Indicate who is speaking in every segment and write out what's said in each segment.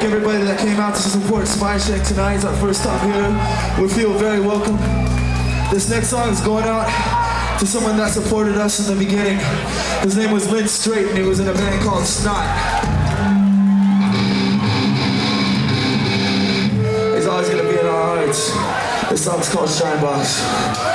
Speaker 1: everybody that came out to support Spineshank tonight. It's our first time here. We feel very welcome. This next song is going out to someone that supported us in the beginning. His name was Lynn Strait, and he was in a band called Snot. He's always gonna be in our hearts. This song's called Shinebox.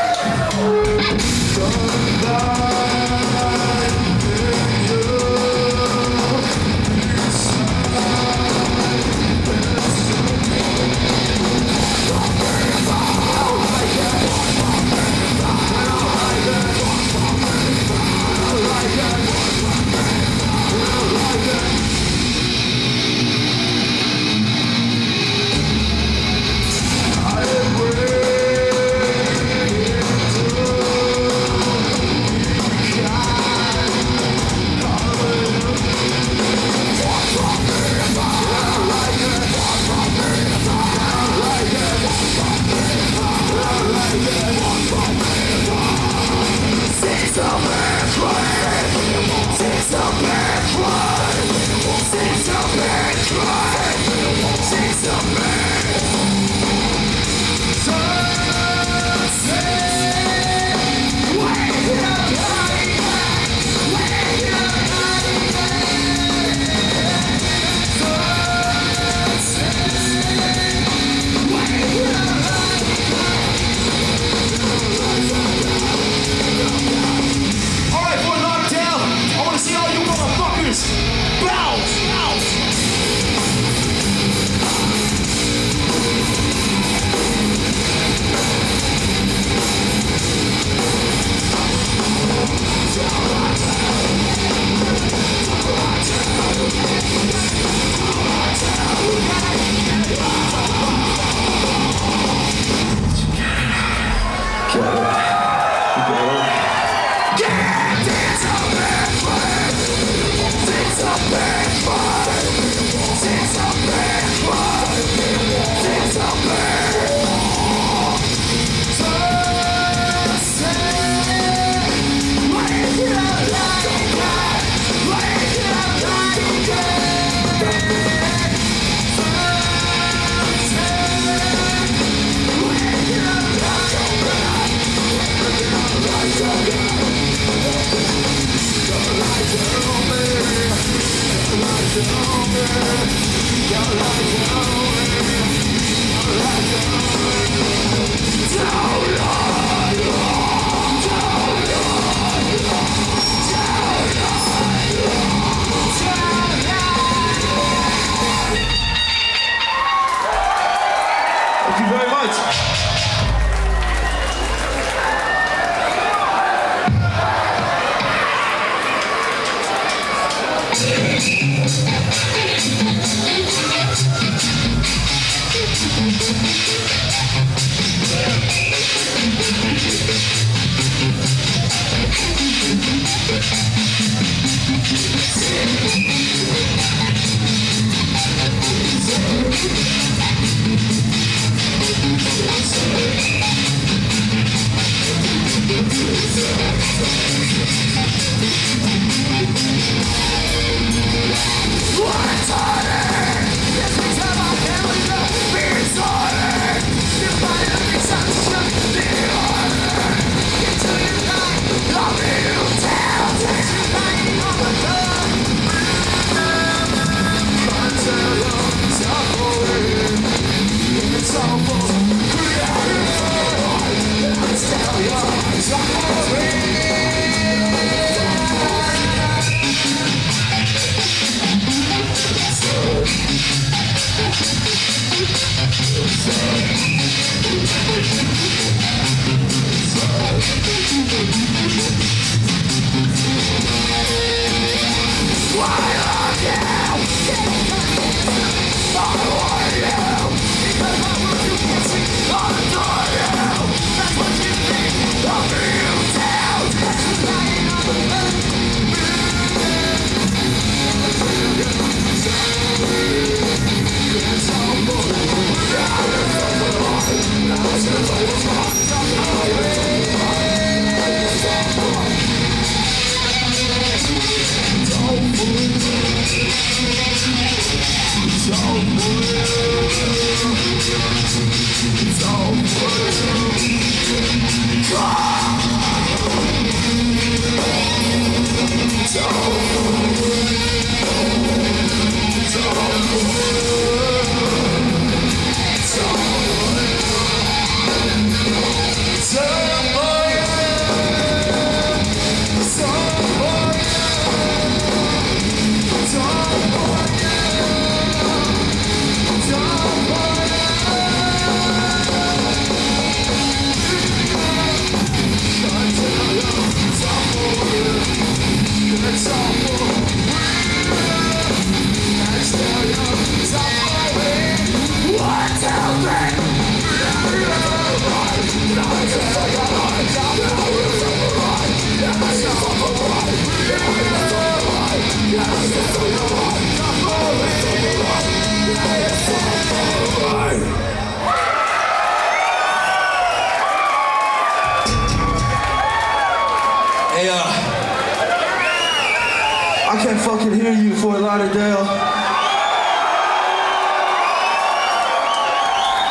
Speaker 1: I can't fucking hear you, Fort Lauderdale.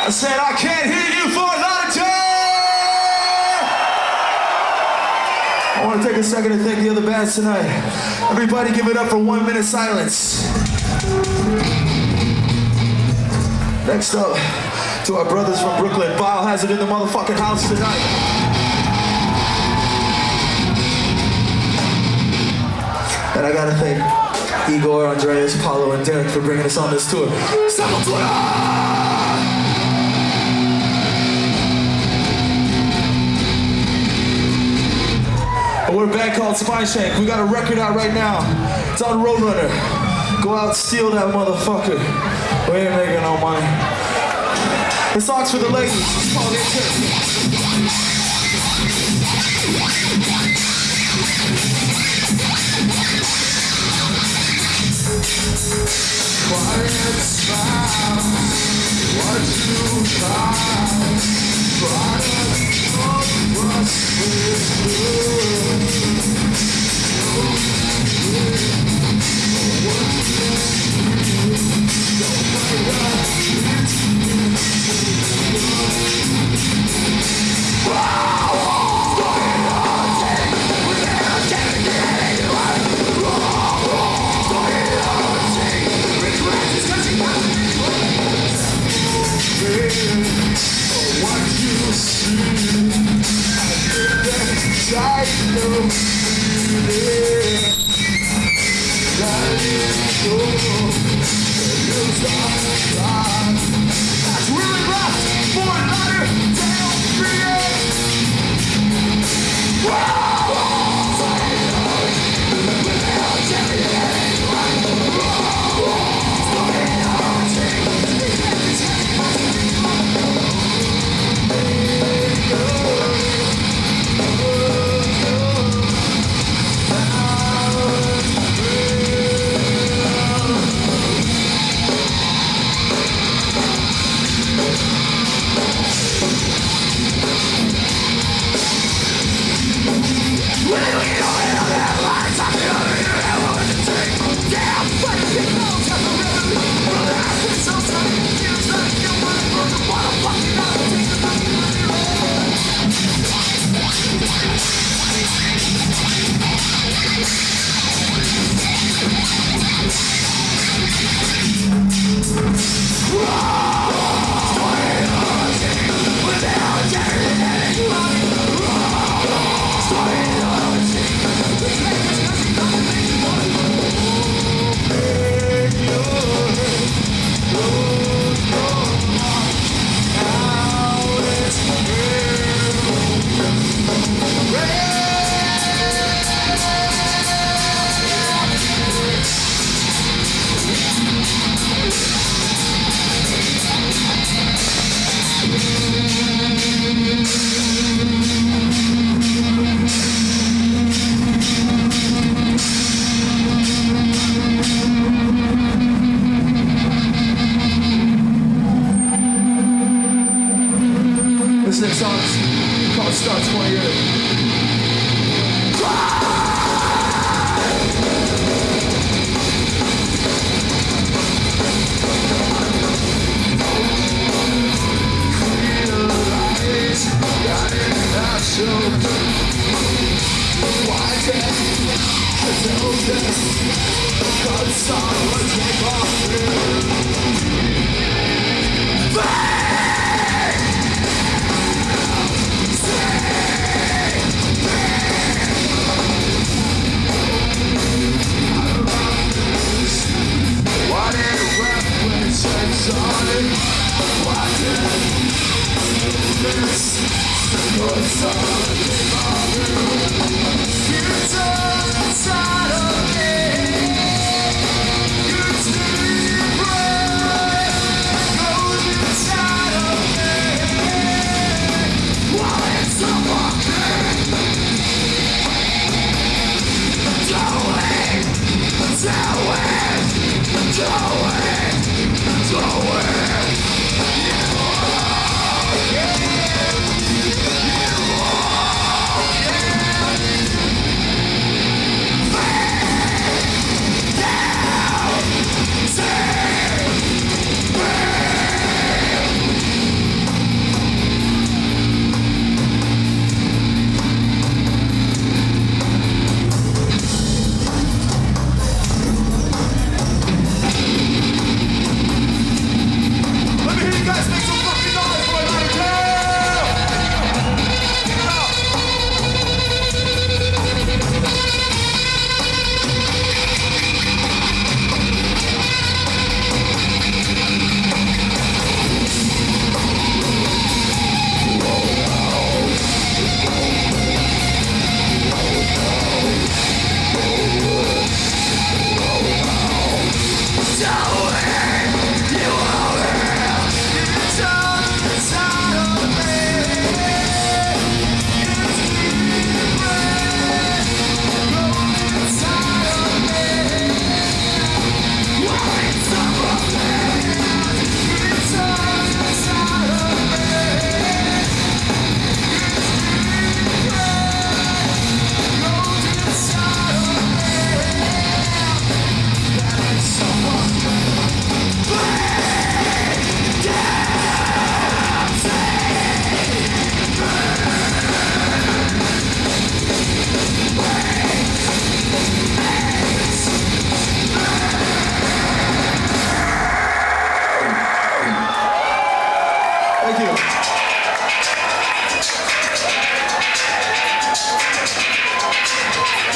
Speaker 1: I said I can't hear you, Fort Lauderdale! I want to take a second to thank the other bands tonight. Everybody give it up for 1 minute silence. Next up, to our brothers from Brooklyn, Biohazard in the motherfucking house tonight. And I gotta thank Igor, Andreas, Paulo, and Derek for bringing us on this tour. Sepultura! We're a band called Spineshank. We got a record out right now. It's on Roadrunner. Go out and steal that motherfucker. We ain't making no money. The song's for the ladies. It's called Detached. Quiet smile, what you find, product of rust is good. That's really rough for another tale for you. This next song's called Starts 20 Years.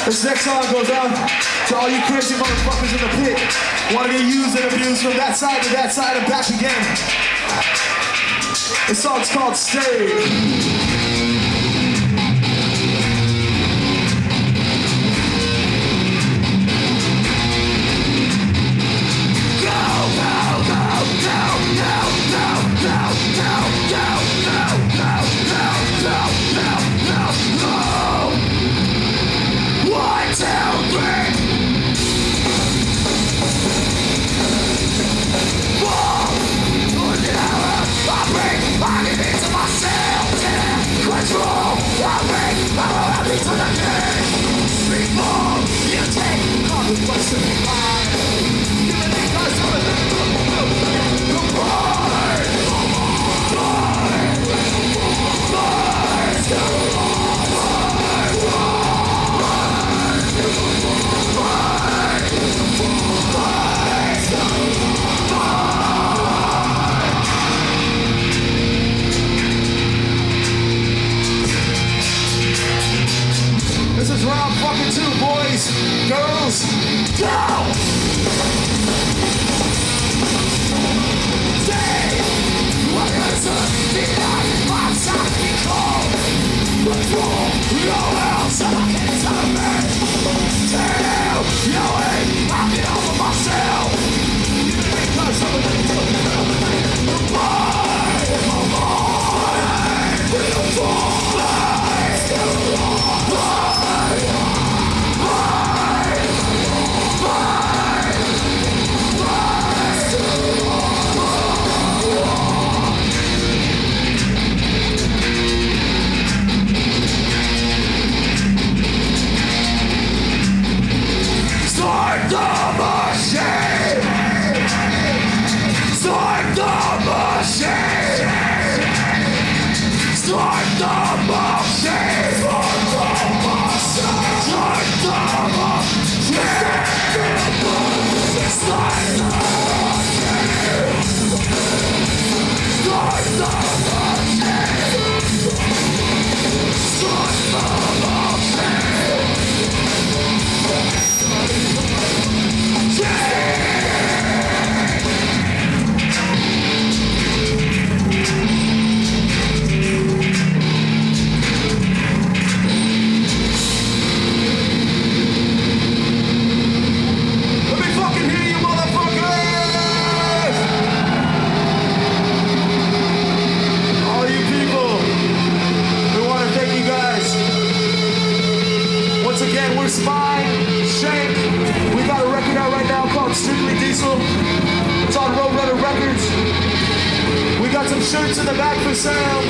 Speaker 1: This next song goes out to all you crazy motherfuckers in the pit. Wanna get used and abused from that side to that side and back again. This song's called Stay. This is round fucking 2, boys, girls, go! Stay! What is it? Deny my psychical control. No else I can tell me. Damn, you ain't happy over myself. Because I'm Start the machine! Start the machine! Start the machine! Start the machine! Start the machine! Start the machine! Start the machine! We're Spineshank. We got a record out right now called Strictly Diesel. It's on Roadrunner Records. We got some shirts in the back for sale.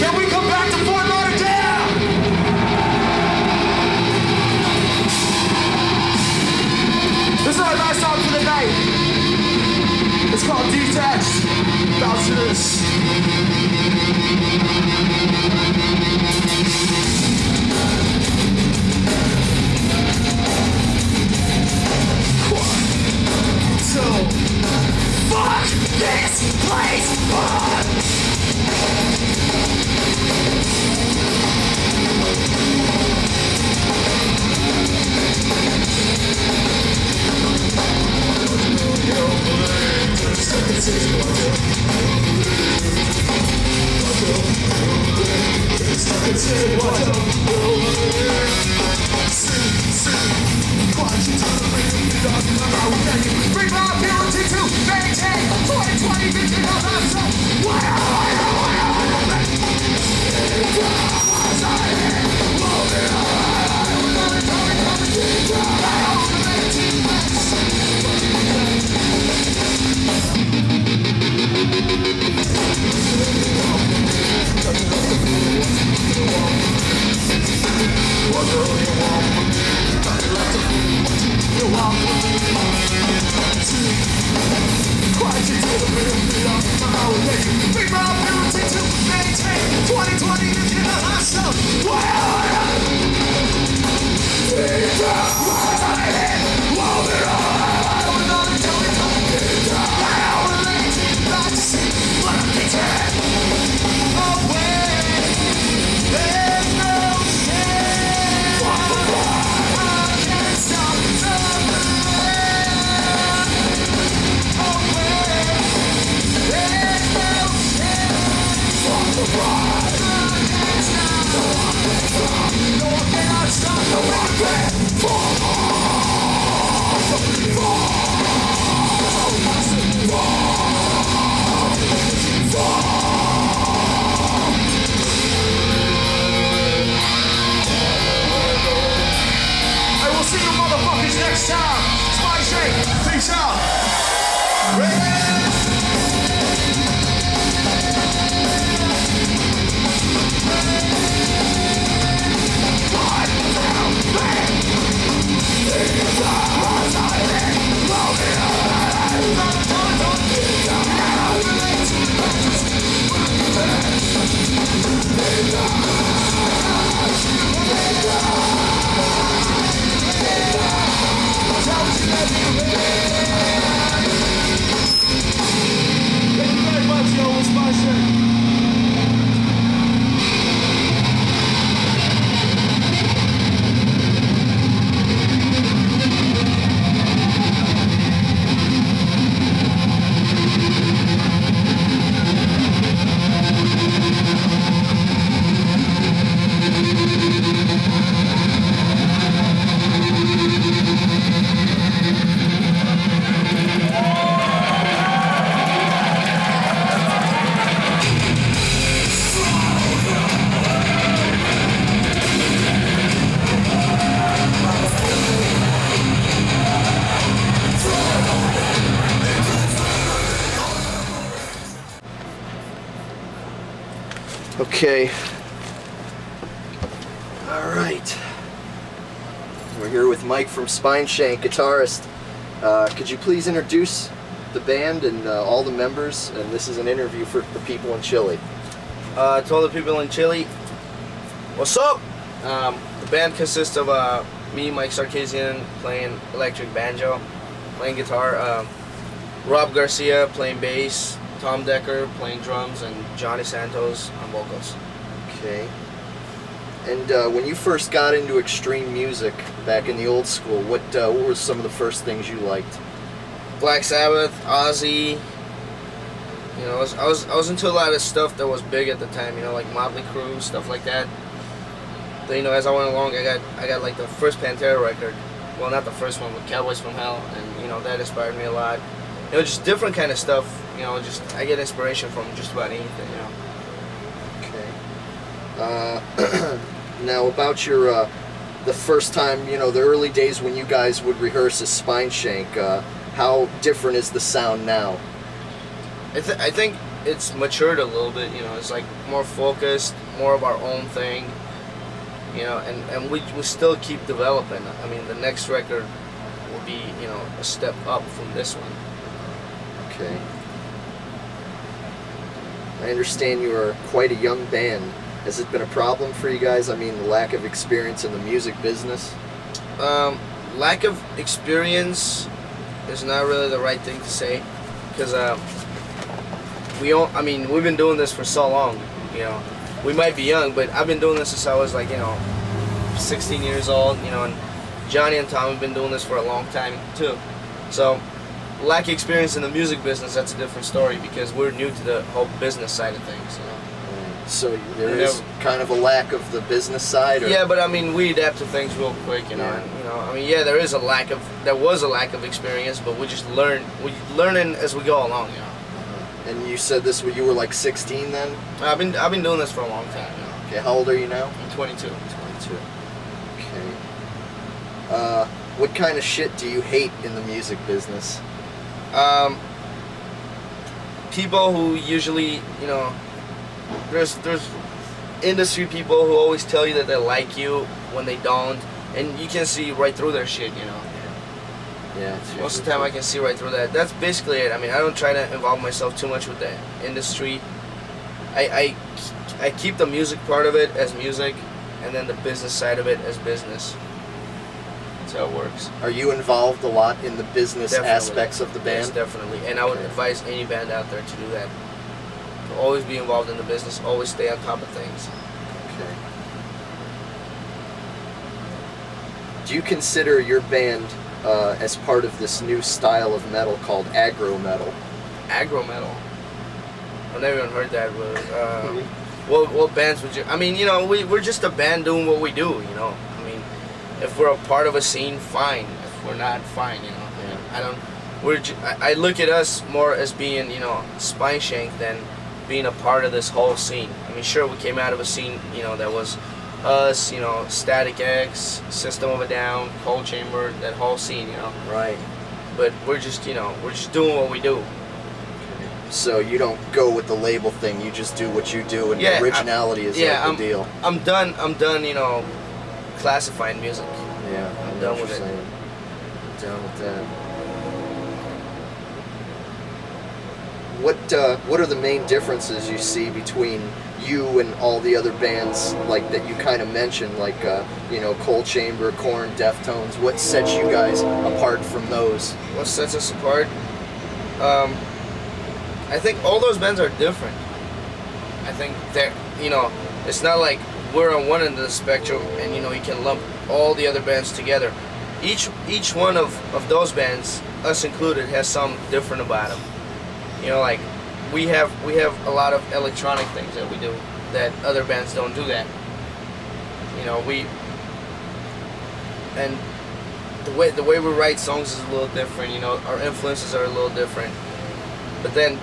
Speaker 1: Can we come back to Fort Lauderdale? This is our last song for the night. It's called Detached. Bounce to this. So, fuck this place up! Bring my ability to maintain 2020 vision of myself.
Speaker 2: Okay. Alright. We're here with Mike from Spineshank, guitarist. Could you please introduce the band and all the members? And this is an interview for the people in Chile.
Speaker 3: To all the people in Chile, what's up? The band consists of me, Mike Sarkisyan, playing electric banjo, playing guitar, Rob Garcia playing bass, Tom Decker playing drums, and Jonny Santos on vocals.
Speaker 2: Okay. And when you first got into extreme music back in the old school, what were some of the first things you liked?
Speaker 3: Black Sabbath, Ozzy. You know, I was into a lot of stuff that was big at the time. You know, like Motley Crue, stuff like that. Then, you know, as I went along, I got like the first Pantera record. Well, not the first one, but Cowboys from Hell, and you know that inspired me a lot. You know, just different kind of stuff. You know, just I get inspiration from just about anything. You know.
Speaker 2: Okay. Now about your the first time, you know, the early days when you guys would rehearse as Spineshank. How different is the sound now?
Speaker 3: I think it's matured a little bit. You know, it's like more focused, more of our own thing. You know, and we still keep developing. I mean, the next record will be, you know, a step up from this one.
Speaker 2: Okay. I understand you are quite a young band. Has it been a problem for you guys? I mean, the lack of experience in the music business?
Speaker 3: Lack of experience is not really the right thing to say, because I mean, we've been doing this for so long. You know, we might be young, but I've been doing this since I was like, you know, 16 years old. You know, and Johnny and Tom have been doing this for a long time too. So, lack of experience in the music business, that's a different story, because we're new to the whole business side of things. You know.
Speaker 2: So there is kind of a lack of the business side? Or?
Speaker 3: Yeah, but I mean, we adapt to things real quick, you know.
Speaker 2: Yeah.
Speaker 3: And, you know, I mean, yeah, there was a lack of experience, but we're learning as we go along, you know.
Speaker 2: And you said this when you were like 16 then?
Speaker 3: I've been doing this for a long time, you know.
Speaker 2: Okay, how old are you now?
Speaker 3: I'm 22.
Speaker 2: 22. Okay. What kind of shit do you hate in the music business?
Speaker 3: People who usually, you know, there's industry people who always tell you that they like you when they don't, and you can see right through their shit, you know.
Speaker 2: Yeah.
Speaker 3: Most of the time I can see right through that. That's basically it. I mean, I don't try to involve myself too much with the industry. I keep the music part of it as music, and then the business side of it as business. That's how it works.
Speaker 2: Are you involved a lot in the business aspects of the band?
Speaker 3: Yes, definitely. And I would advise any band out there to do that. To always be involved in the business, always stay on top of things.
Speaker 2: Okay. Do you consider your band as part of this new style of metal called aggro metal?
Speaker 3: Aggro metal? I've never even heard that word. What bands would you... I mean, you know, we're just a band doing what we do, you know. I mean, if we're a part of a scene, fine. If we're not, fine, you know.
Speaker 2: Yeah.
Speaker 3: I look at us more as being, you know, Spineshank than being a part of this whole scene. I mean, sure, we came out of a scene, you know, that was us, you know, Static X, System of a Down, Cold Chamber, that whole scene, you know.
Speaker 2: Right.
Speaker 3: But we're just, you know, we're just doing what we do.
Speaker 2: So you don't go with the label thing, you just do what you do, and originality is like the deal.
Speaker 3: I'm done, you know, classifying music.
Speaker 2: Yeah,
Speaker 3: I'm done with it.
Speaker 2: I'm done with that. What are the main differences you see between you and all the other bands like that you kind of mentioned, like you know, Cold Chamber, Korn, Deftones? What sets you guys apart from those?
Speaker 3: What sets us apart? I think all those bands are different. I think they're, you know, it's not like we're on one end of the spectrum and, you know, you can lump all the other bands together. Each one of those bands, us included, has something different about them. You know, like we have a lot of electronic things that we do that other bands don't do that. You know, and the way we write songs is a little different. You know, our influences are a little different. But then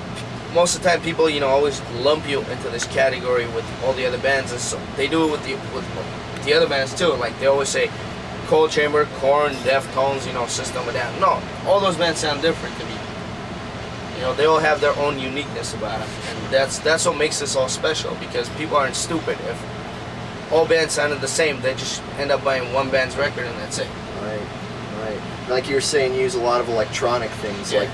Speaker 3: most of the time, people, you know, always lump you into this category with all the other bands, and so they do it with the other bands too. Like they always say, Cold Chamber, Korn, Deftones, you know, System of a Down. No, all those bands sound different to me. You they all have their own uniqueness about them, and that's what makes this all special, because people aren't stupid. If all bands sounded the same, they just end up buying one band's record and that's it.
Speaker 2: Right. Like you were saying, you use a lot of electronic things.
Speaker 3: Yeah.
Speaker 2: Like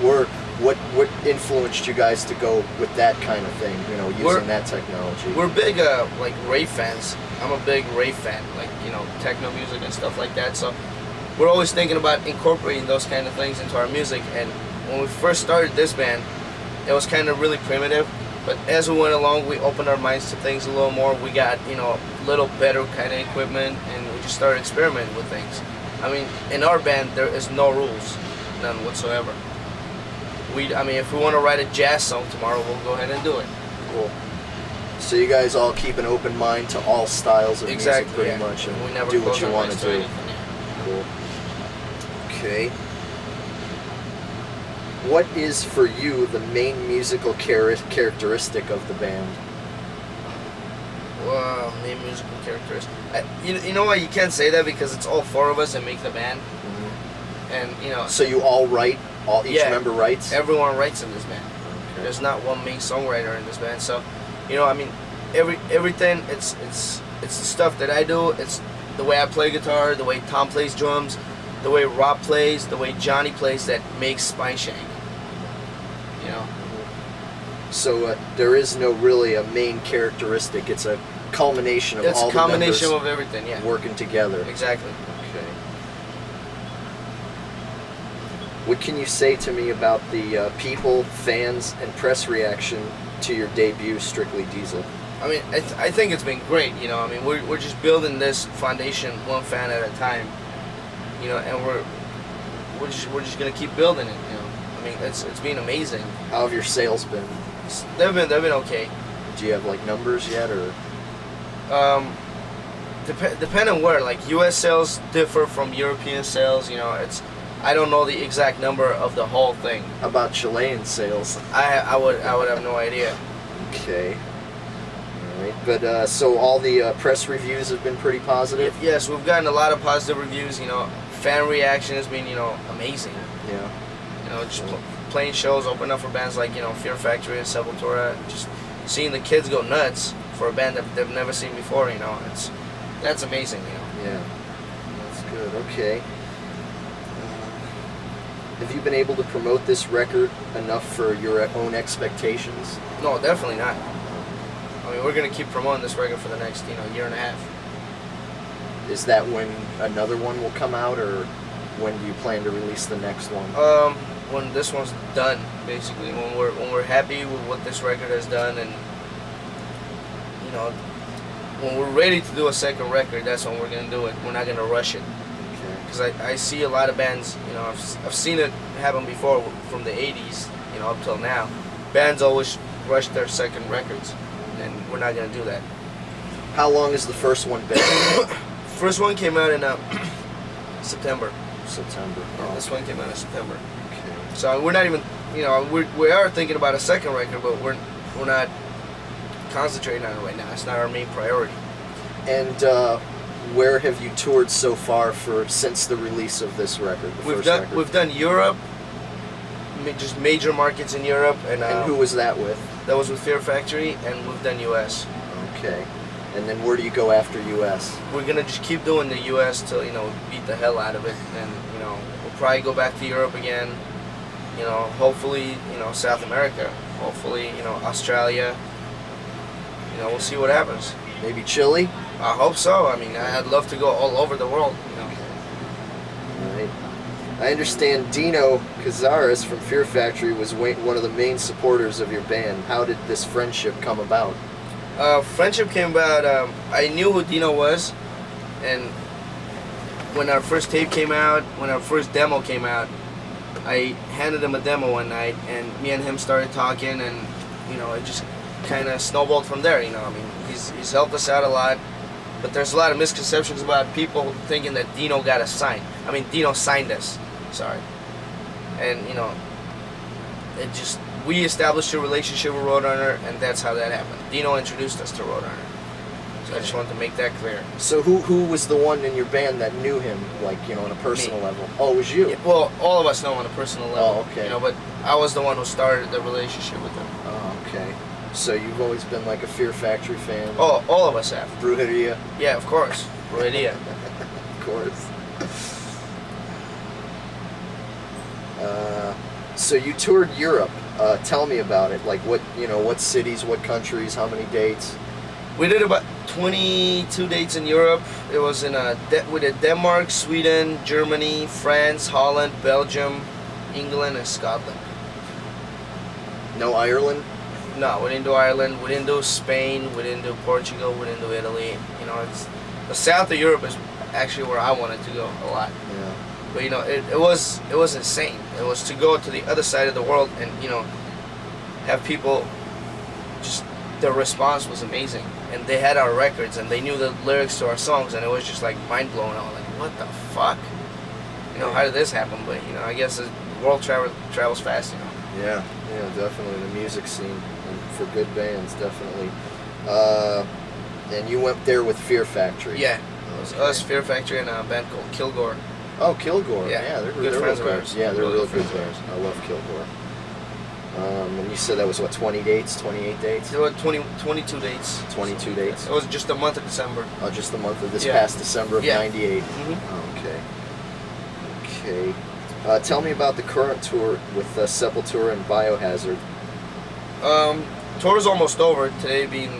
Speaker 2: what influenced you guys to go with that kind of thing? Using that technology.
Speaker 3: We're big like rave fans. I'm a big rave fan, like techno music and stuff like that. So we're always thinking about incorporating those kind of things into our music. And when we first started this band, it was kind of really primitive. But as we went along, we opened our minds to things a little more. We got a little better kind of equipment, and we just started experimenting with things. I mean, in our band, there is no rules, none whatsoever. If we want to write a jazz song tomorrow, we'll go ahead and do it.
Speaker 2: Cool. So you guys all keep an open mind to all styles of music, pretty
Speaker 3: yeah.
Speaker 2: much, and
Speaker 3: we never
Speaker 2: do what
Speaker 3: close
Speaker 2: you
Speaker 3: our
Speaker 2: want
Speaker 3: minds
Speaker 2: to do.
Speaker 3: anything, yeah.
Speaker 2: Cool. Okay. What is for you the main musical characteristic of the band?
Speaker 3: Wow, main musical characteristic. You know what? You can't say that because it's all four of us that make the band, and
Speaker 2: So you all write? Each member writes?
Speaker 3: Everyone writes in this band.
Speaker 2: Okay.
Speaker 3: There's not one main songwriter in this band. So, everything. It's the stuff that I do. It's the way I play guitar, the way Tom plays drums, the way Rob plays, the way Johnny plays that makes Spineshank.
Speaker 2: So there is no really a main characteristic. It's a culmination of
Speaker 3: It's
Speaker 2: all
Speaker 3: a combination
Speaker 2: the
Speaker 3: of everything. Yeah.
Speaker 2: members working together.
Speaker 3: Exactly.
Speaker 2: Okay. What can you say to me about the people, fans, and press reaction to your debut, Strictly Diesel?
Speaker 3: I think it's been great. We're just building this foundation one fan at a time. And we're just gonna keep building it. It's been amazing.
Speaker 2: How have your sales been?
Speaker 3: They've been okay.
Speaker 2: Do you have numbers yet, or?
Speaker 3: Depending where. U.S. sales differ from European sales. I don't know the exact number of the whole thing.
Speaker 2: How about Chilean sales?
Speaker 3: I would have no idea.
Speaker 2: Okay. All right. But so all the press reviews have been pretty positive.
Speaker 3: Yes, we've gotten a lot of positive reviews. Fan reaction has been amazing.
Speaker 2: Yeah.
Speaker 3: Just playing shows, opening up for bands like Fear Factory and Sepultura. Just seeing the kids go nuts for a band that they've never seen before. That's amazing.
Speaker 2: Yeah. That's good. Okay. Have you been able to promote this record enough for your own expectations?
Speaker 3: No, definitely not. We're gonna keep promoting this record for the next year and a half.
Speaker 2: Is that when another one will come out, or when do you plan to release the next one?
Speaker 3: When this one's done, basically. When we're happy with what this record has done, and when we're ready to do a second record, that's when we're gonna do it. We're not gonna rush it. Because I see a lot of bands, I've seen it happen before from the 80s, up till now. Bands always rush their second records, and we're not going to do that.
Speaker 2: How long has the first one been?
Speaker 3: First one came out in September.
Speaker 2: September. Oh.
Speaker 3: This one came out in September.
Speaker 2: Okay.
Speaker 3: So we're not even, we are thinking about a second record, but we're not concentrating on it right now. It's not our main priority.
Speaker 2: And where have you toured so far since the release of this record?
Speaker 3: We've done Europe, just major markets in Europe, and
Speaker 2: who was that with?
Speaker 3: That was with Fear Factory, and we've done US.
Speaker 2: Okay. And then where do you go after US?
Speaker 3: We're gonna just keep doing the US till beat the hell out of it, and we'll probably go back to Europe again. Hopefully South America, hopefully Australia. We'll see what happens.
Speaker 2: Maybe Chile?
Speaker 3: I hope so. I'd love to go all over the world.
Speaker 2: Right. I understand Dino Cazares from Fear Factory was one of the main supporters of your band. How did this friendship come about?
Speaker 3: Friendship came about, I knew who Dino was, and when our first tape came out, when our first demo came out, I handed him a demo one night, and me and him started talking, and it just kind of snowballed from there. He's helped us out a lot. But there's a lot of misconceptions about people thinking that Dino got us signed. Dino signed us. Sorry. And, we established a relationship with Roadrunner, and that's how that happened. Dino introduced us to Roadrunner. So I just wanted to make that clear.
Speaker 2: So who was the one in your band that knew him, on a personal level? Oh, it was you?
Speaker 3: Yeah, well, all of us know on a personal level.
Speaker 2: Oh, okay.
Speaker 3: But I was the one who started the relationship with them.
Speaker 2: Oh, okay. So you've always been like a Fear Factory fan?
Speaker 3: Oh, all of us have.
Speaker 2: Brujeria?
Speaker 3: Yeah, of course. Brujeria.
Speaker 2: Of course. So you toured Europe. Tell me about it. Like what cities, what countries, how many dates?
Speaker 3: We did about 22 dates in Europe. It was in we did Denmark, Sweden, Germany, France, Holland, Belgium, England, and Scotland.
Speaker 2: No Ireland?
Speaker 3: No, we didn't do Ireland. We didn't do Spain. We didn't do Portugal. We didn't do Italy. You know, the south of Europe is actually where I wanted to go a lot.
Speaker 2: Yeah.
Speaker 3: But you know, it was insane. It was to go to the other side of the world and have people just their response was amazing, and they had our records and they knew the lyrics to our songs, and it was just like mind blowing. I was like, what the fuck? How did this happen? But I guess the world travels fast.
Speaker 2: Yeah, definitely the music scene, and for good bands, definitely. And you went there with Fear Factory.
Speaker 3: Yeah, it was us, Fear Factory, and a band called Kilgore.
Speaker 2: Oh, Kilgore.
Speaker 3: Yeah,
Speaker 2: they're
Speaker 3: good friends of ours.
Speaker 2: Yeah, they're
Speaker 3: Really
Speaker 2: real
Speaker 3: good
Speaker 2: good
Speaker 3: friends
Speaker 2: bands. I love Kilgore. And you said that was what, 20 dates, 28 dates?
Speaker 3: There were 22 dates.
Speaker 2: 22 dates.
Speaker 3: It was just the month of December.
Speaker 2: Oh, just the month of this
Speaker 3: Yeah.
Speaker 2: past December of
Speaker 3: Yeah.
Speaker 2: '98.
Speaker 3: Mm-hmm.
Speaker 2: Okay. Tell me about the current tour with Sepultura and Biohazard.
Speaker 3: Tour's almost over. Today being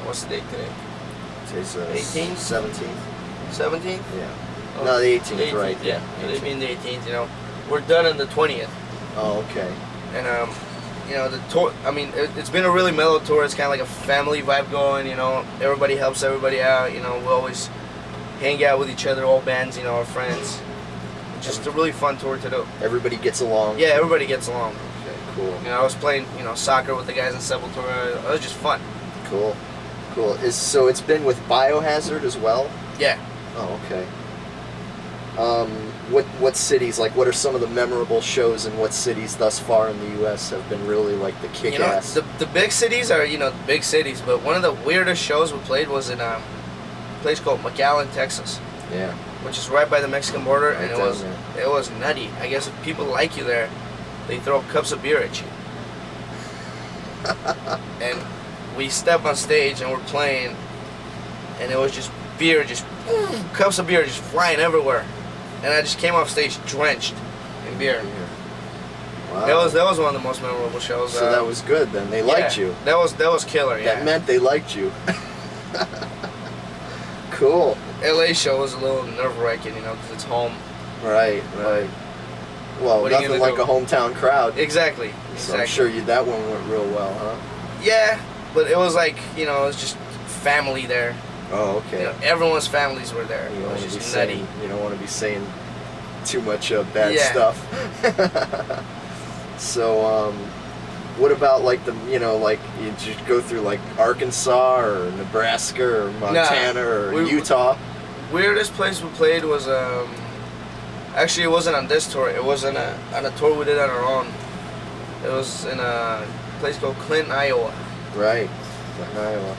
Speaker 3: what's the date today?
Speaker 2: Today's
Speaker 3: 18th?
Speaker 2: 17th.
Speaker 3: 17th?
Speaker 2: Yeah.
Speaker 3: Oh,
Speaker 2: No, the 18th,
Speaker 3: the 18th,
Speaker 2: right?
Speaker 3: Yeah. Today
Speaker 2: 18th.
Speaker 3: being the 18th. We're done on the 20th.
Speaker 2: Oh, okay.
Speaker 3: And the tour. I mean, it's been a really mellow tour. It's kind of like a family vibe going. Everybody helps everybody out. We always hang out with each other, all bands. Our friends. Just a really fun tour to do.
Speaker 2: Everybody gets along.
Speaker 3: Yeah, everybody gets along.
Speaker 2: Okay, cool.
Speaker 3: I was playing, soccer with the guys in Sepultura. It was just fun.
Speaker 2: Cool. So it's been with Biohazard as well?
Speaker 3: Yeah.
Speaker 2: Oh, okay. What cities, like what are some of the memorable shows in what cities thus far in the U.S. have been really like the kick-ass?
Speaker 3: The big cities are, big cities, but one of the weirdest shows we played was in a place called McAllen, Texas.
Speaker 2: Yeah.
Speaker 3: Which is right by the Mexican border,
Speaker 2: Right
Speaker 3: and
Speaker 2: down there.
Speaker 3: it was nutty. I guess if people like you there, they throw cups of beer at you. And we step on stage and we're playing, and it was just beer, cups of beer just flying everywhere. And I just came off stage drenched in beer.
Speaker 2: Wow.
Speaker 3: That was one of the most memorable shows.
Speaker 2: So that was good then. They liked you.
Speaker 3: That was killer. Yeah.
Speaker 2: That meant they liked you. Cool.
Speaker 3: LA show was a little nerve-wracking, because it's home.
Speaker 2: Right. Well,
Speaker 3: What are you
Speaker 2: nothing
Speaker 3: gonna
Speaker 2: like
Speaker 3: do?
Speaker 2: a hometown crowd.
Speaker 3: Exactly.
Speaker 2: So I'm sure that one went real well, huh?
Speaker 3: Yeah, but it was like, it was just family there.
Speaker 2: Oh, okay.
Speaker 3: Everyone's families were there.
Speaker 2: You
Speaker 3: It
Speaker 2: don't
Speaker 3: was
Speaker 2: want to be
Speaker 3: just nutty.
Speaker 2: saying, you don't want to be saying too much bad
Speaker 3: Yeah.
Speaker 2: stuff. So, what about like like you just go through like Arkansas or Nebraska or Montana or Utah?
Speaker 3: Weirdest place we played was actually it wasn't on this tour. It was on a tour we did on our own. It was in a place called Clinton, Iowa.
Speaker 2: Right, Clinton, Iowa.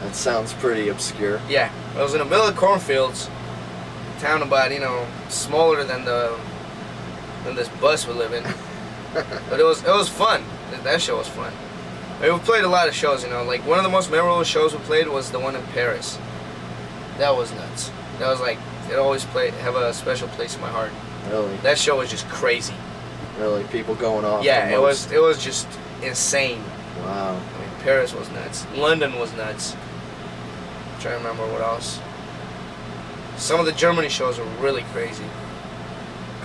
Speaker 2: That sounds pretty obscure.
Speaker 3: Yeah, it was in the middle of cornfields. Town about smaller than this bus we live in. But it was fun. That show was fun. I mean, we played a lot of shows. Like one of the most memorable shows we played was the one in Paris. That was nuts. That was like it always have a special place in my heart.
Speaker 2: Really?
Speaker 3: That show was just crazy.
Speaker 2: Really? People going off?
Speaker 3: Yeah,
Speaker 2: the most.
Speaker 3: it was just insane.
Speaker 2: Wow.
Speaker 3: I mean, Paris was nuts. London was nuts. I'm trying to remember what else. Some of the Germany shows were really crazy.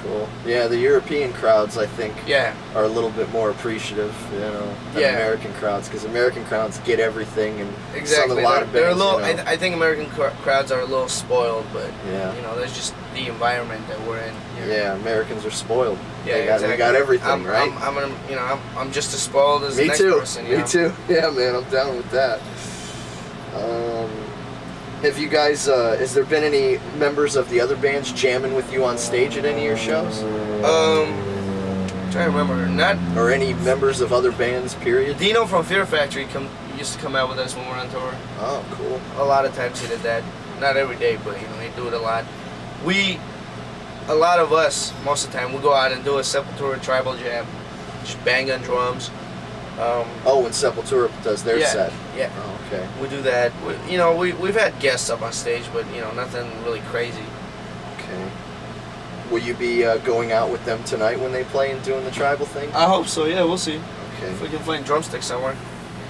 Speaker 2: Cool. Yeah, the European crowds, I think,
Speaker 3: Yeah.
Speaker 2: are a little bit more appreciative, than
Speaker 3: Yeah.
Speaker 2: American crowds, because American crowds get everything, and
Speaker 3: Exactly.
Speaker 2: some, a lot of
Speaker 3: They're a
Speaker 2: bands,
Speaker 3: little. I think American crowds are a little spoiled, but
Speaker 2: Yeah.
Speaker 3: there's just the environment that we're in.
Speaker 2: Yeah, Americans are spoiled.
Speaker 3: Yeah,
Speaker 2: they got,
Speaker 3: exactly.
Speaker 2: They got everything,
Speaker 3: I'm,
Speaker 2: right?
Speaker 3: I'm just as spoiled as the
Speaker 2: Me
Speaker 3: next
Speaker 2: too.
Speaker 3: person.
Speaker 2: Me too. Yeah, man, I'm down with that. Have you guys? Has there been any members of the other bands jamming with you on stage at any of your shows,
Speaker 3: Trying to remember. Not
Speaker 2: or any members of other bands? Period.
Speaker 3: Dino from Fear Factory used to come out with us when we were on tour.
Speaker 2: Oh, cool.
Speaker 3: A lot of times he did that. Not every day, but he'd do it a lot. A lot of us, most of the time, we go out and do a Sepultura tribal jam. just bang on drums.
Speaker 2: Oh, when Sepultura does their set.
Speaker 3: Yeah.
Speaker 2: Oh, okay.
Speaker 3: We do that. We've had guests up on stage, but nothing really crazy.
Speaker 2: Okay. Will you be going out with them tonight when they play and doing the tribal thing?
Speaker 3: I hope so. Yeah, we'll see.
Speaker 2: Okay.
Speaker 3: If we can find drumsticks somewhere.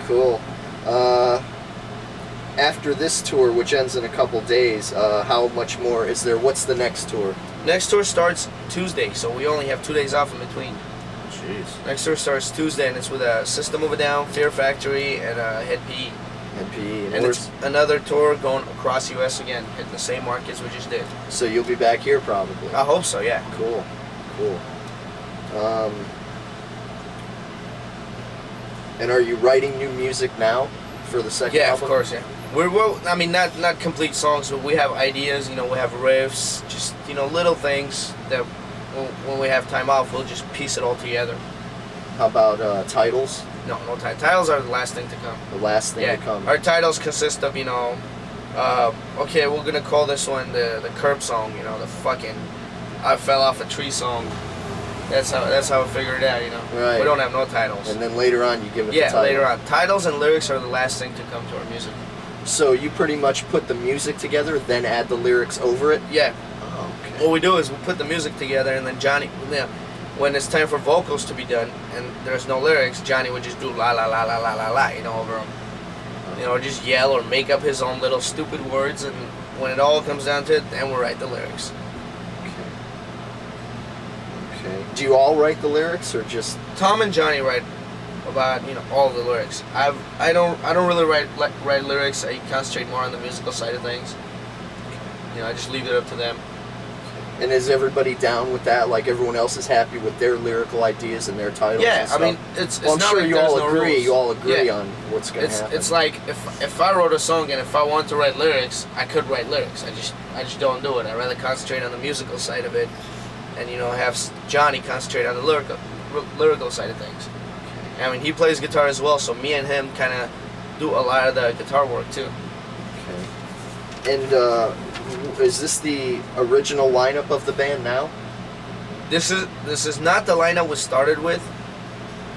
Speaker 2: Cool. After this tour, which ends in a couple days, how much more is there? What's the next tour?
Speaker 3: Next tour starts Tuesday, so we only have 2 days off in between.
Speaker 2: Jeez.
Speaker 3: Next tour starts Tuesday, and it's with a System of a Down, Fear Factory, and Head PE.
Speaker 2: And PE.
Speaker 3: And it's another tour going across U.S. again, hitting the same markets we just did.
Speaker 2: So you'll be back here probably.
Speaker 3: I hope so, yeah.
Speaker 2: Cool. Cool. And are you writing new music now for the second album?
Speaker 3: Yeah, of course, yeah. I mean, not complete songs, but we have ideas, we have riffs, just, little things that when we have time off, we'll just piece it all together.
Speaker 2: How about titles?
Speaker 3: No titles are the last thing to come.
Speaker 2: The last thing to come.
Speaker 3: Our titles consist of, okay, we're gonna call this one the curb song, the fucking I fell off a tree song. That's how we figure it out,
Speaker 2: Right.
Speaker 3: We don't have no titles.
Speaker 2: And then later on you give it the title.
Speaker 3: Yeah, later on. Titles and lyrics are the last thing to come to our music.
Speaker 2: So you pretty much put the music together, then add the lyrics over it?
Speaker 3: Yeah.
Speaker 2: Oh, okay.
Speaker 3: What we do is we put the music together, and then Johnny, when it's time for vocals to be done, and there's no lyrics, Johnny would just do la la la la la la la, over them. Or just yell or make up his own little stupid words, and when it all comes down to it, then we'll write the lyrics.
Speaker 2: Okay. Do you all write the lyrics, or just
Speaker 3: Tom and Johnny write about all the lyrics? I don't really write lyrics. I concentrate more on the musical side of things. I just leave it up to them.
Speaker 2: And is everybody down with that? Like everyone else is happy with their lyrical ideas and their titles?
Speaker 3: Yeah,
Speaker 2: and stuff?
Speaker 3: I mean it's
Speaker 2: I'm
Speaker 3: not
Speaker 2: sure
Speaker 3: like
Speaker 2: you
Speaker 3: there's
Speaker 2: all
Speaker 3: no
Speaker 2: agree.
Speaker 3: rules.
Speaker 2: You all agree
Speaker 3: Yeah.
Speaker 2: on what's going to happen.
Speaker 3: It's like if I wrote a song and if I want to write lyrics, I could write lyrics. I just don't do it. I rather concentrate on the musical side of it, and have Johnny concentrate on the lyrical side of things. I mean, he plays guitar as well, so me and him kind of do a lot of the guitar work too.
Speaker 2: Okay. And is this the original lineup of the band now?
Speaker 3: This is not the lineup we started with,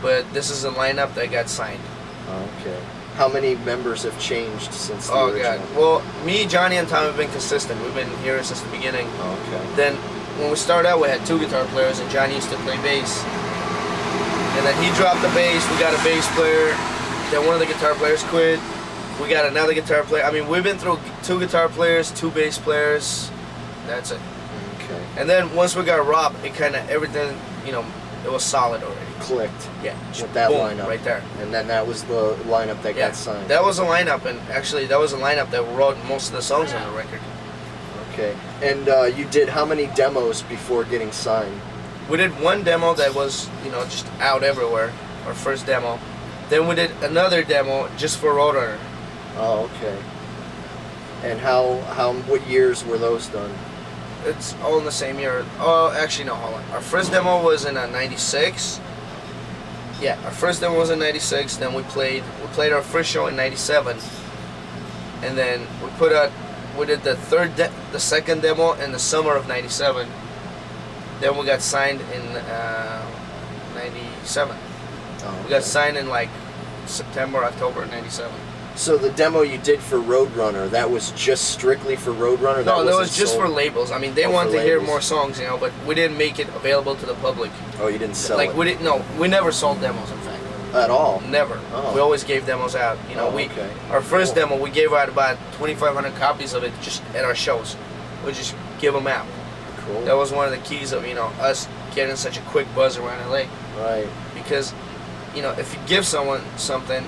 Speaker 3: but this is a lineup that got signed.
Speaker 2: Okay. How many members have changed since the original?
Speaker 3: God. Well, me, Johnny, and Tom have been consistent. We've been here since the beginning.
Speaker 2: Okay.
Speaker 3: Then when we started out, we had 2 guitar players, and Johnny used to play bass. And then he dropped the bass. We got a bass player. Then one of the guitar players quit. We got another guitar player. I mean, we've been through 2 guitar players, 2 bass players. That's it.
Speaker 2: Okay.
Speaker 3: And then once we got Rob, it kind of everything, it was solid already.
Speaker 2: Clicked.
Speaker 3: Yeah.
Speaker 2: With that
Speaker 3: Boom,
Speaker 2: lineup.
Speaker 3: right there.
Speaker 2: And then that was the lineup that got signed.
Speaker 3: That was a lineup, and actually that was a lineup that wrote most of the songs on the record.
Speaker 2: Okay. And you did how many demos before getting signed?
Speaker 3: We did one demo that was, just out everywhere, our first demo. Then we did another demo just for Roadrunner.
Speaker 2: Oh, okay. And what years were those done?
Speaker 3: It's all in the same year. Oh, actually, no, hold on. Our first demo was in '96. Yeah, our first demo was in '96. Then we played our first show in '97, and then we did the second demo in the summer of '97. Then we got signed in '97.
Speaker 2: Oh, okay.
Speaker 3: We got signed in like September, October '97.
Speaker 2: So the demo you did for Roadrunner, that was just strictly for Roadrunner?
Speaker 3: No, that was
Speaker 2: wasn't
Speaker 3: just
Speaker 2: sold?
Speaker 3: for labels. I mean, they wanted to hear more songs, but we didn't make it available to the public.
Speaker 2: Oh, you didn't sell it?
Speaker 3: We never sold demos, in fact.
Speaker 2: At all?
Speaker 3: Never.
Speaker 2: Oh.
Speaker 3: We always gave demos out.
Speaker 2: Okay.
Speaker 3: Our first demo, we gave out about 2,500 copies of it just at our shows. We just give them out.
Speaker 2: Cool.
Speaker 3: That was one of the keys of, us getting such a quick buzz around LA.
Speaker 2: Right.
Speaker 3: Because, if you give someone something,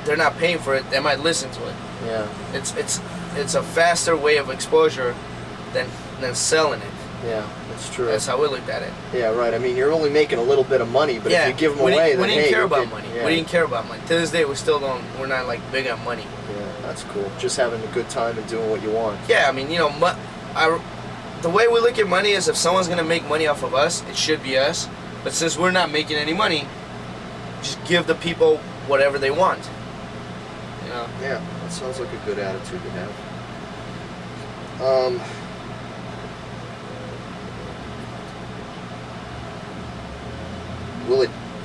Speaker 3: they're not paying for it, they might listen to it.
Speaker 2: Yeah.
Speaker 3: It's a faster way of exposure than selling it.
Speaker 2: Yeah, that's true.
Speaker 3: That's how we looked at it.
Speaker 2: Yeah, right. I mean, you're only making a little bit of money, but if you give them away, then
Speaker 3: we didn't
Speaker 2: hey,
Speaker 3: care
Speaker 2: you
Speaker 3: about
Speaker 2: get-
Speaker 3: money.
Speaker 2: Yeah.
Speaker 3: We didn't care about money. To this day, we're not like big on money.
Speaker 2: Yeah, that's cool. Just having a good time and doing what you want.
Speaker 3: Yeah, I mean, the way we look at money is if someone's gonna make money off of us, it should be us. But since we're not making any money, just give the people whatever they want.
Speaker 2: Yeah, that sounds like a good attitude to have.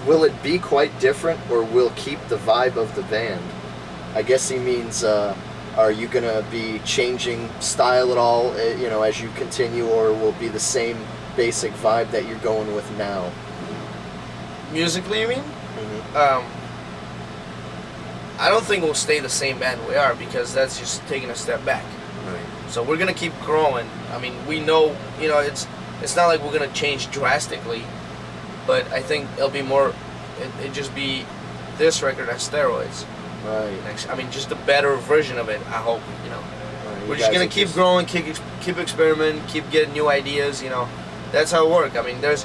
Speaker 2: will it be quite different, or will keep the vibe of the band? I guess he means, are you gonna be changing style at all, you know, as you continue, or will it be the same basic vibe that you're going with now?
Speaker 3: Musically, you mean?
Speaker 2: Mm-hmm.
Speaker 3: I don't think we'll stay the same band we are, because that's just taking a step back.
Speaker 2: Right.
Speaker 3: So we're gonna keep growing. I mean, we know, you know, it's not like we're gonna change drastically, but I think it'll be more. It just be this record on steroids.
Speaker 2: Right.
Speaker 3: I mean, just a better version of it. I hope, you know.
Speaker 2: Right.
Speaker 3: We're just gonna keep growing, keep experimenting, keep getting new ideas. You know, that's how it works. I mean, there's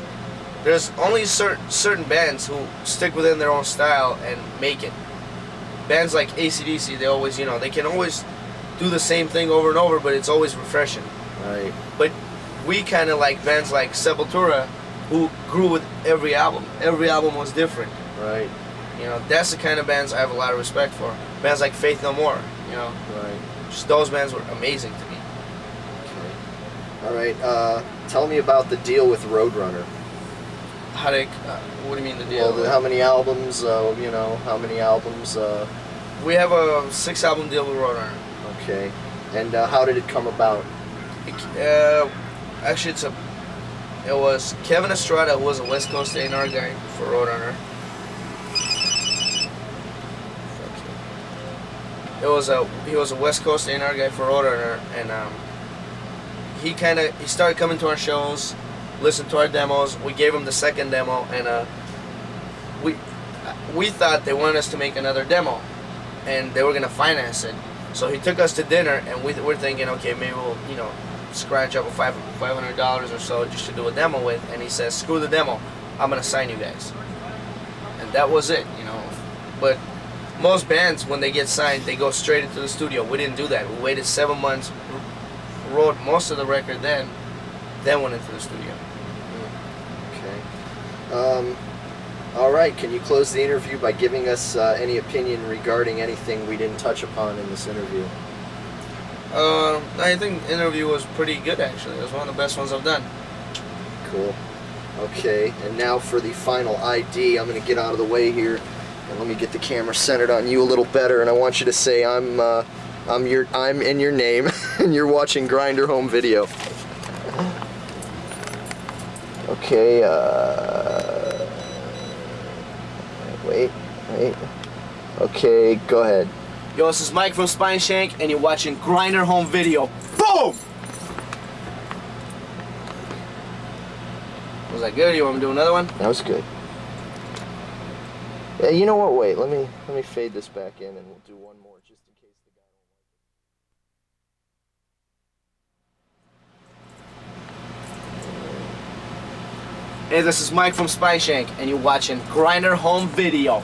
Speaker 3: only certain bands who stick within their own style and make it. Bands like AC/DC, they always, you know, they can always do the same thing over and over, but it's always refreshing.
Speaker 2: Right.
Speaker 3: But we kind of like bands like Sepultura, who grew with every album. Every album was different.
Speaker 2: Right.
Speaker 3: You know, that's the kind of bands I have a lot of respect for. Bands like Faith No More, you know.
Speaker 2: Right.
Speaker 3: Just those bands were amazing to me.
Speaker 2: Okay. All right. Tell me about the deal with Roadrunner.
Speaker 3: How they, what do you mean the deal?
Speaker 2: Well, how many albums? You know, how many albums?
Speaker 3: We have a 6-album deal with Roadrunner.
Speaker 2: Okay. And how did it come about?
Speaker 3: Actually, it was Kevin Estrada, who was a West Coast A&R guy for Roadrunner. He was a West Coast A&R guy for Roadrunner, and he started coming to our shows, listened to our demos. We gave him the second demo, and we thought they wanted us to make another demo, and they were gonna finance it. So he took us to dinner, and we're thinking, okay, maybe we'll, you know, scratch up a $500 or so just to do a demo with. And he says, screw the demo, I'm gonna sign you guys. And that was it, you know. But most bands, when they get signed, they go straight into the studio. We didn't do that. We waited 7 months, wrote most of the record, then went into the studio.
Speaker 2: Okay. All right. Can you close the interview by giving us any opinion regarding anything we didn't touch upon in this interview?
Speaker 3: I think the interview was pretty good, actually. It was one of the best ones I've done.
Speaker 2: Cool. Okay, and now for the final ID. I'm going to get out of the way here, and let me get the camera centered on you a little better. And I want you to say I'm in your name, and you're watching Grinder Home Video. Okay. Wait. Okay, go ahead.
Speaker 3: Yo, this is Mike from Spineshank, and you're watching Grinder Home Video. Boom! Was that good? You want me to do another one?
Speaker 2: That was good. Yeah, you know what? Wait, let me fade this back in, and we'll do one more just in case the guy don't like it.
Speaker 3: Hey, this is Mike from Spineshank, and you're watching Grinder Home Video.